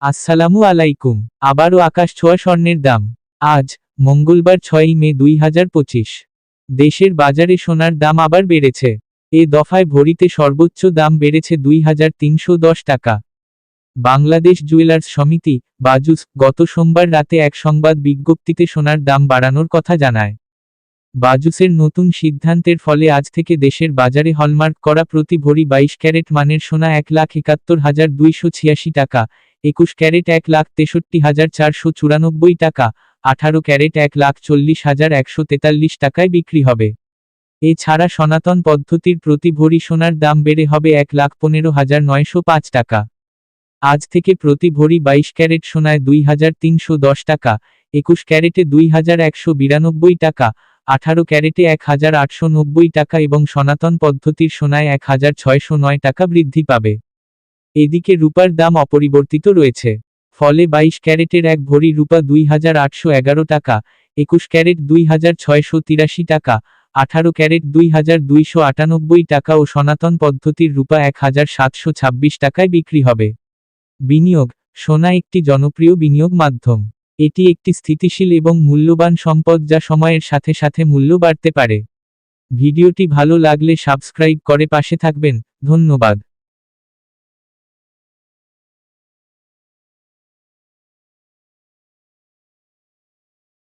আসসালামু আলাইকুম। আবারও আকাশ ছোঁয়া স্বর্ণের দাম। আজ মঙ্গলবার 6ই মে 2025। দেশের বাজারে সোনার দাম আবার বেড়েছে। এ দফায় ভরিতে সর্বোচ্চ দাম বেড়েছে 2310 টাকা। বাংলাদেশ জুয়েলার্স সমিতি বাজুস গত সোমবার রাতে এক সংবাদ বিজ্ঞপ্তিতে সোনার দাম বাড়ানোর কথা জানায়। বাজুসের নতুন সিদ্ধান্তের ফলে আজ থেকে দেশের বাজারে হলমার্ক করা প্রতি ভরি 22 ক্যারেট মানের সোনা 1,71,286 টাকা, 21 ক্যারেট 1,63,494 টাকা, 18 ক্যারেট 1,40,143 টাকায় বিক্রি হবে। এছাড়া সনাতন পদ্ধতির প্রতি ভরি সোনার দাম বেড়ে হবে 1,15,905 টাকা। আজ থেকে প্রতি ভরি 22 ক্যারেট সোনায় 2,310 টাকা, 21 ক্যারেটে 2,192 টাকা, 18 ক্যারেটে 1,890 টাকা এবং সনাতন পদ্ধতির সোনায় 1,609 টাকা বৃদ্ধি পাবে। এদিকে রূপার দাম অপরিবর্তিত রয়েছে। ফলে 22 ক্যারেটের এক ভরি রূপা 2,811 টাকা, 21 ক্যারেট 2,683 টাকা, 18 ক্যারেট 2,298 টাকা ও সনাতন পদ্ধতির রূপা 1,726 টাকায় বিক্রি হবে। বিনিয়োগ: সোনা একটি জনপ্রিয় বিনিয়োগ মাধ্যম। এটি একটি স্থিতিশীল এবং মূল্যবান সম্পদ যা সময়ের সাথে সাথে মূল্য বাড়তে পারে। ভিডিওটি ভালো লাগলে সাবস্ক্রাইব করে পাশে থাকবেন। ধন্যবাদ।